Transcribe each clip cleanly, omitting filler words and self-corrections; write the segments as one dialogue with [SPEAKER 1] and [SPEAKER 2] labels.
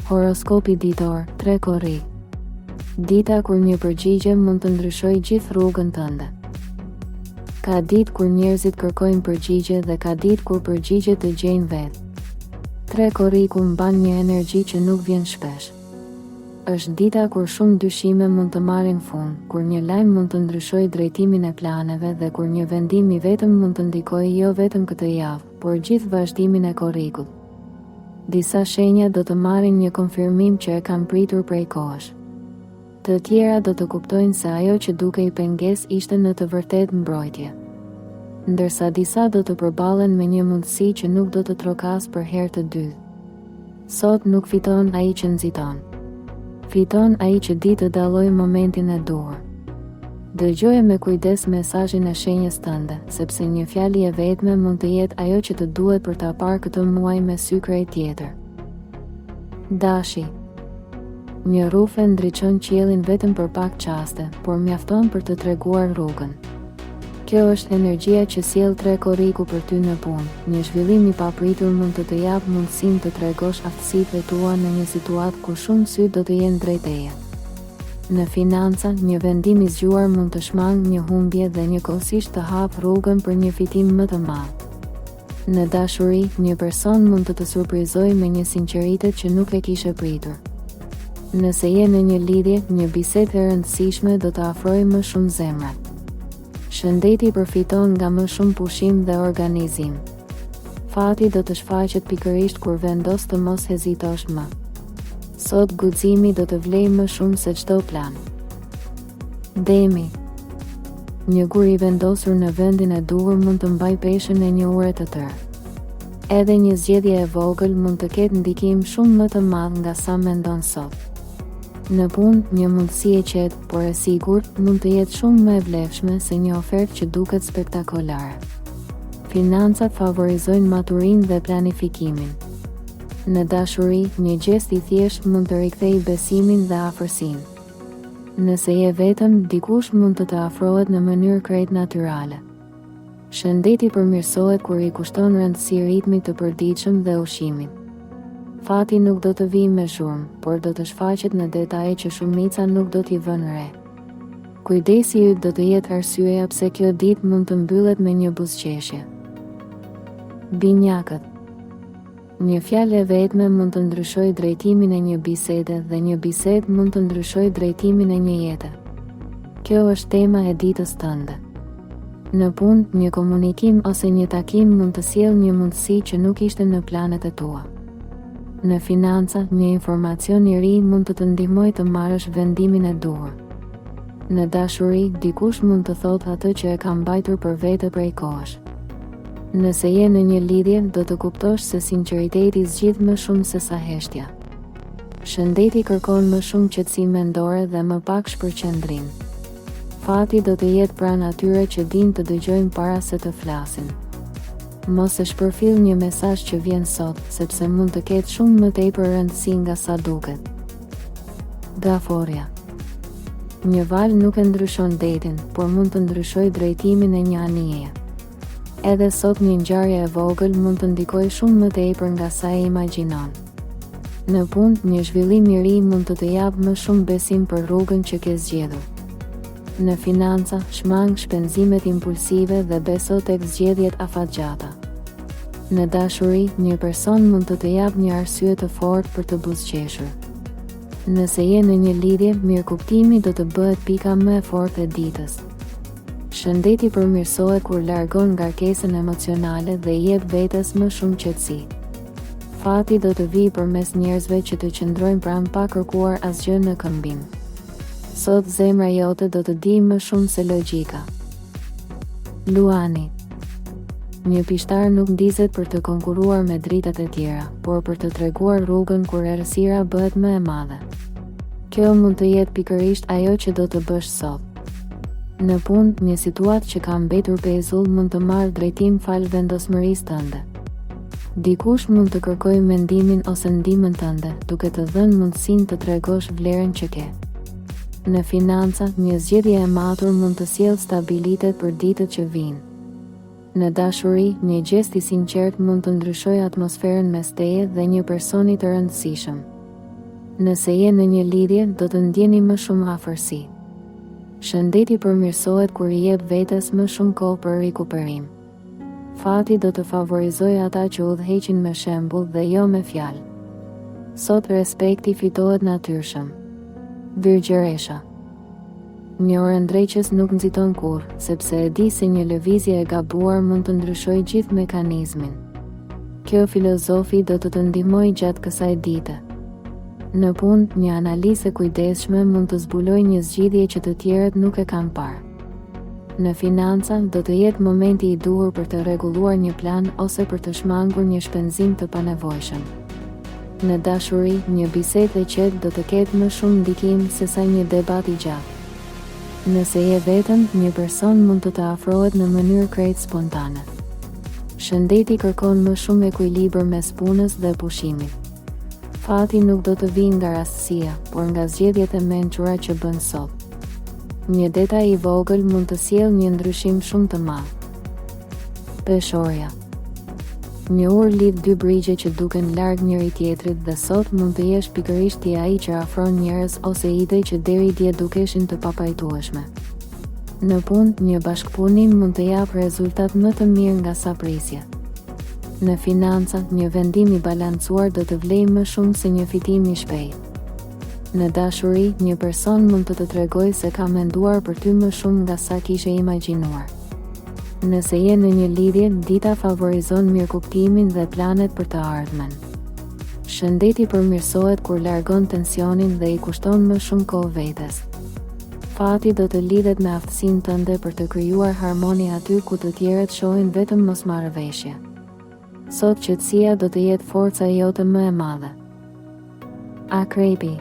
[SPEAKER 1] Horoskopi ditor, 3 korrik. Dita kur një përgjigje mund të ndryshojë gjithë rrugën tënde. Ka ditë kur njerëzit kërkojnë përgjigje dhe ka ditë kur përgjigjet të gjejnë vetë. 3 korriku mban një energji që nuk vjen shpesh. Është dita kur shumë dyshime mund të marrin fund, kur një lajm mund të ndryshojë drejtimin e planeve dhe kur një vendim i vetëm mund të ndikojë jo vetëm këtë javë, por gjithë vazhdimin e korrikut. Disa shenja do të marrin një konfirmim që e kanë pritur prej kohësh. Të tjera do të kuptojnë se ajo që dukej pengesë ishte në të vërtetë mbrojtje. Ndërsa disa do të përballen me një mundësi që nuk do të trokas për herë të dytë. Sot nuk fiton ai që nxiton. Fiton ai që di të dallojë momentin e duhur. Dëgjoje me kujdes mesazhin e shenjës tënde, sepse një fjalë e vetme mund të jetë ajo që të duhet për ta parë këtë muaj me sy krejt tjetër. Dashi. Një rufe ndriçon qiellin vetëm për pak çaste, por mjafton për të treguar rrugën. Kjo është energjia që sjell 3 korriku për ty në punë. Një zhvillim i papritur mund të të japë mundësinë të tregosh aftësitë tua në një situatë ku shumë sy do të jenë drejt teje. Në financa, një vendim i zgjuar mund të shmangë një humbje dhe njëkohësisht të hap rrugën për një fitim më të madh. Në dashuri, një person mund të surprizojë me një sinqeritet që nuk e kishe pritur. Nëse je në një lidhje, një bisedë e rëndësishme do të afrojë më shumë zemrat. Shëndeti përfiton nga më shumë pushim dhe organizim. Fati do të shfaqet pikërisht kur vendos të mos hezitosh më. Sot guximi do të vlejë më shumë se çdo plan. Demi. Një gur i vendosur në vendin e duhur mund të mbajë peshën e një ure të tërë. Edhe një zgjedhje e vogël mund të ketë ndikim shumë më të madh nga sa mendon sot. Në punë, një mundësi e qetë, por e sigurt, mund të jetë shumë më e vlefshme se një ofertë që duket spektakolare. Financat favorizojnë maturinë dhe planifikimin. Në dashuri, një gjest i thjeshtë mund të rikthejë besimin dhe afërsinë. Nëse je vetëm, dikush mund të afrohet në mënyrë krejt natyrale. Shëndeti përmirësohet kur i kushton rëndësi ritmit të përditshëm dhe ushqimit. Fati nuk do të vijë me zhurmë, por do të shfaqet në detaje që shumica nuk do t'i vënë re. Kujdesi yt do të jetë arsyeja pse kjo ditë mund të mbyllet me një buzëqeshje. Binjakët. Një fjalë e vetme mund të ndryshojë drejtimin e një bisede dhe një bisedë mund të ndryshojë drejtimin e një jete. Kjo është tema e ditës tënde. Në punë, një komunikim ose një takim mund të sjellë një mundësi që nuk ishte në planet e tua. Në financa, një informacion i ri mund të ndihmojë të marrësh vendimin e duhur. Në dashuri, dikush mund të thotë atë që e ka mbajtur për vete prej kohësh. Nëse je në një lidhje, do të kuptosh se sinqeriteti zgjidh më shumë se sa heshtja. Shëndeti kërkon më shumë qetësi mendore dhe më pak shpërqendrim. Fati do të jetë pranë atyre që dinë të dëgjojnë para se të flasin. Mos e shpërfill një mesazh që vjen sot, sepse mund të ketë shumë më tepër rëndësi nga sa duket. Gaforja. Një valë nuk e ndryshon detin, por mund të ndryshojë drejtimin e një anije. Edhe sot një ngjarje e vogël mund të ndikojë shumë më tepër nga sa e imagjinon. Në punë, një zhvillim i ri mund të japë më shumë besim për rrugën që ke zgjedhur. Në financa, shmang shpenzimet impulsive dhe beso tek zgjedhjet afatgjata. Në dashuri, një person mund të japë një arsye të fortë për të buzëqeshur. Nëse je në një lidhje, mirëkuptimi do të bëhet pika më e fortë e ditës. Shëndeti përmirësohet kur largon ngarkesën emocionale dhe i jep vetes më shumë qetësi. Fati do të vijë përmes njerëzve që të qëndrojnë pranë pa kërkuar asgjë në këmbim. Sot zemra jote do të di më shumë se logjika. Luani. Një pishtar nuk ndizet për të konkuruar me dritat e tjera, por për të treguar rrugën kur errësira bëhet më e madhe. Kjo mund të jetë pikërisht ajo që do të bësh sot. Në punë, një situatë që ka mbetur pezull mund të marrë drejtim fal vendosmërisë tënde. Dikush mund të kërkojë mendimin ose ndihmën tënde, duke të dhënë mundësinë të tregosh vlerën që ke. Në financa, një zgjedhje e matur mund të sjellë stabilitet për ditët që vijnë. Në dashuri, një gjest i sinqert mund të ndryshojë atmosferën mes teje dhe një personi të rëndësishëm. Nëse je në një lidhje, do të ndjeni më shumë afërsi. Shëndeti përmirësohet kur I jep vetes më shumë kohë për rikuperim. Fati do të favorizojë ata që udhëheqin me shembull dhe jo me fjalë. Sot respekti fitohet natyrshëm. Virgjëresha. Një orëndreqës nuk nxiton kurrë, sepse e di se një lëvizje e gabuar mund të ndryshojë gjithë mekanizmin. Kjo filozofi do të të ndihmojë gjatë kësaj dite. Në punë, një analizë e kujdesshme mund të zbulojë një zgjidhje që të tjerët nuk e kanë parë. Në financa, do të jetë momenti I duhur për të rregulluar një plan ose për të shmangur një shpenzim të panevojshëm. Në dashuri, një bisedë e qetë do të ketë më shumë ndikim sesa një debat I gjatë. Nëse je vetëm, një person mund të të afrohet në mënyrë krejt spontane. Shëndeti kërkon më shumë ekuilibër mes punës dhe pushimit. Fati nuk do të vijë nga rastësia, por nga zgjedhjet e mençura që bën sot. Një detaj I vogël mund të sjellë një ndryshim shumë të madh. Peshorja. Një urë lidh dy brigje që duken larg njëri tjetrit dhe sot mund të jesh pikërisht ti ai që afron njerëz ose ide që deri dje dukeshin të papajtueshme. Në punë, një bashkëpunim mund të japë rezultat më të mirë nga sa prisje. Në financa, një vendim I balancuar do të vlejë më shumë se një fitim I shpejtë. Në dashuri, një person mund të të tregojë se ka menduar për ty më shumë nga sa kishe imagjinuar. Nëse je në një lidhje, dita favorizon mirëkuptimin dhe planet për të ardhmen. Shëndeti përmirësohet kur largon tensionin dhe I kushton më shumë kohë vetes. Fati do të lidhet me aftësinë tënde për të krijuar harmoni aty ku të tjerët shohin vetëm mosmarrëveshje. Sot qetësia do të jetë forca jote më e madhe. Akrepi.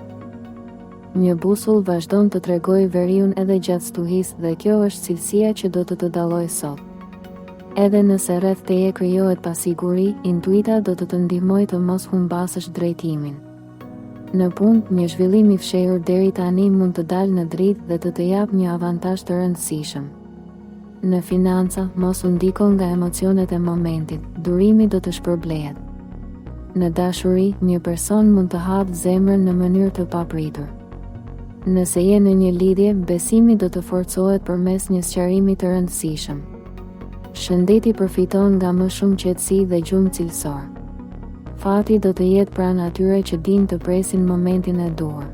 [SPEAKER 1] Një busull vazhdon të tregojë veriun edhe gjatë stuhisë dhe kjo është cilësia që do të dallojë sot. Edhe nëse rreth teje krijohet pasiguri, intuita do të ndihmojë të mos humbasësh drejtimin. Në punë, një zhvillim I fshehur deri tani mund të dalë në dritë dhe të japë një avantazh të rëndësishëm. Në financa, mos u ndiko nga emocionet e momentit, durimi do të shpërblehet. Në dashuri, një person mund të hapë zemrën në mënyrë të papritur. Nëse je në një lidhje, besimi do të forcohet përmes një sqarimi të rëndësishëm. Shëndeti përfiton nga më shumë qetësi dhe gjumë cilësor. Fati do të jetë pranë atyre që dinë të presin momentin e duhur.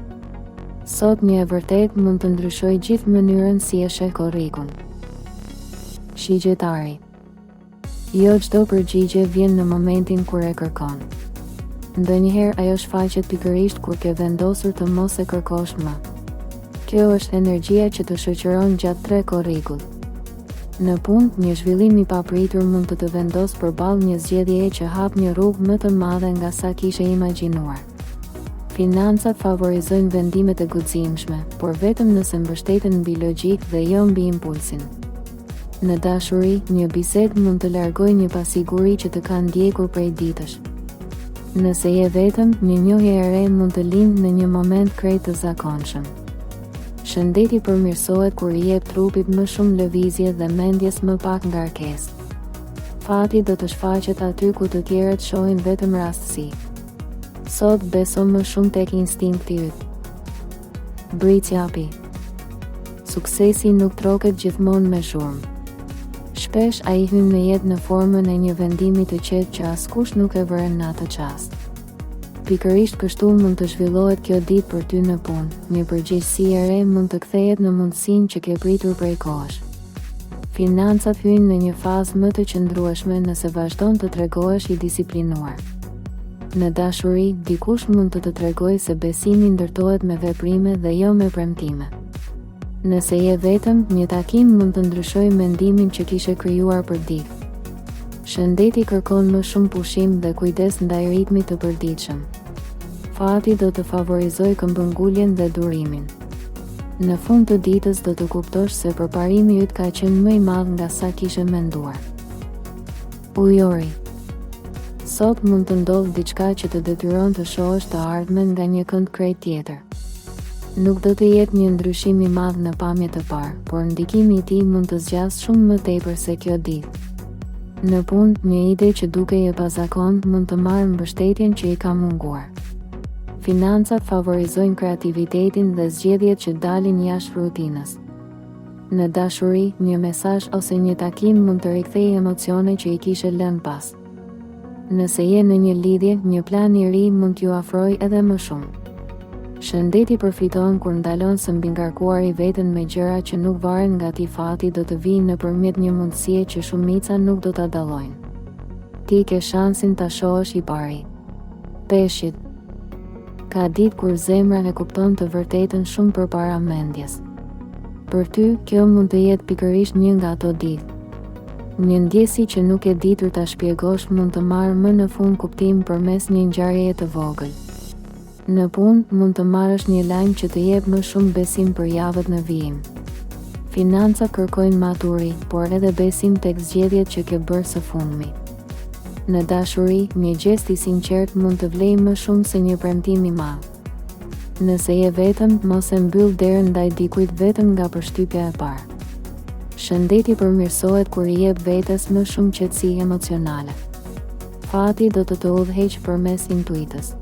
[SPEAKER 1] Sot një e vërtet mund të ndryshojë gjithë mënyrën si e sheh korrikun. Shigjetari. Jo çdo përgjigje vjen në momentin kur e kërkon. Ndonjëherë ajo shfaqet pikërisht kur ke vendosur të mos e kërkosh më. Kjo është energjia që të shoqëron gjatë 3 korrikut. Në punë, një zhvillim I papritur mund të vendosë përballë një zgjedhjeje që hap një rrugë më të madhe nga sa kishe imagjinuar. Financat favorizojnë vendimet e guximshme, por vetëm nëse mbështeten mbi logjikë dhe jo mbi impulsin. Në dashuri, një bisedë mund të largojë një pasiguri që të ka ndjekur prej ditësh. Nëse je vetëm, një njohje e re mund të lindë në një moment krejt të zakonshëm. Shëndeti përmirësohet kur I jep trupit më shumë lëvizje dhe mendjes më pak ngarkesë. Fati do të shfaqet aty ku të tjerët shohin vetëm rastësi. Sot beso më shumë tek instinkti yt. Bricjapi. Suksesi nuk troket gjithmonë me zhurmë. Shpesh ai hyn në jetë në formën e një vendimi të qetë që askush nuk e vëren në atë çast. Pikërisht kështu mund të zhvillohet kjo ditë për ty në punë. Një përgjegjësi e re mund të kthehet në mundësinë që ke pritur prej kohësh. Financat hyjnë në një fazë më të qëndrueshme nëse vazhdon të tregohesh I disiplinuar. Në dashuri, dikush mund të tregojë se besimi ndërtohet me veprime dhe jo me premtime. Nëse je vetëm, një takim mund të ndryshojë mendimin që kishe krijuar për ditë. Shëndeti kërkon më shumë pushim dhe kujdes ndaj ritmit të përditshëm. Fati do të favorizojë këmbënguljen dhe durimin. Në fund të ditës do të kuptosh se përparimi yt ka qenë më I madh nga sa kishe menduar. Ujori. Sot mund të ndodhë diçka që të detyron të shohësh të ardhmen nga një kënd krejt tjetër. Nuk do të jetë një ndryshim I madh në pamje të parë, por ndikimi I tij mund të zgjasë shumë më tepër se kjo ditë. Në punë, një ide që dukej e pazakontë mund të marrë mbështetjen që I ka munguar. financat favorizojnë kreativitetin dhe zgjedhjet që dalin jashtë rutinës. Në dashuri, një mesazh ose një takim mund të rikthejë emocione që i kishe lënë pas. Nëse je në një lidhje, një plan i ri mund t'ju afrojë edhe më shumë. Shëndeti përfiton kur ndalon së mbingarkuari veten me gjëra që nuk varen nga ti. Fati do të vijë nëpërmjet një mundësie që shumica nuk do ta dallojnë. Ti ke shansin ta shohësh i pari. Peshqit. Ka ditë kur zemra e kupton të vërtetën shumë përpara mendjes. Për ty, kjo mund të jetë pikërisht një nga ato ditë. Një ndjesi që nuk e ditur ta shpjegosh mund të marrë më në fund kuptim përmes një ngjarjeje të vogël. Në punë, mund të marrësh një lajm që të jep më shumë besim për javët në vijim. Financat kërkojnë maturi, por edhe besim tek zgjedhjet që ke bërë së fundmi. Në dashuri, një gest i sinqert mund të vlejë më shumë se një premtim i madh. Nëse je vetëm, mos e mbyll derën ndaj dikujt vetëm nga përshtypja e parë. Shëndeti përmirësohet kur i jep vetes më shumë qetësi emocionale. Fati do të të udhëheqë përmes intuitës.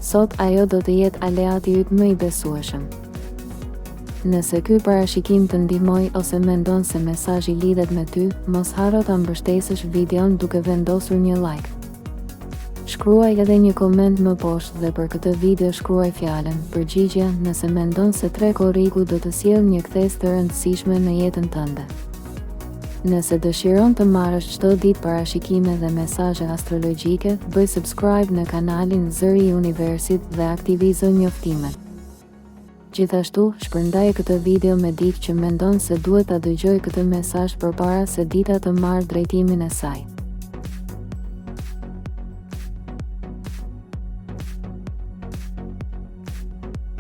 [SPEAKER 1] Sot ajo do të jetë aleati yt më i besueshëm. Nëse ky parashikim të ndihmoi ose mendon se mesazhi lidhet me ty, mos harro ta mbështesësh videon duke vendosur një like. Shkruaj edhe një koment më poshtë dhe për këtë video shkruaj fjalën përgjigje nëse mendon se Trekoriku do të sjellë një kthes të rëndësishme në jetën tënde. Nëse dëshiron të marrësh çdo ditë parashikime dhe mesazhe astrologjike, bëj subscribe në kanalin Zëri i Universit dhe aktivizo njoftimet. Gjithashtu, shpërndaje këtë video me dikë që mendon se duhet ta dëgjojë këtë mesazh përpara se dita të marrë drejtimin e saj.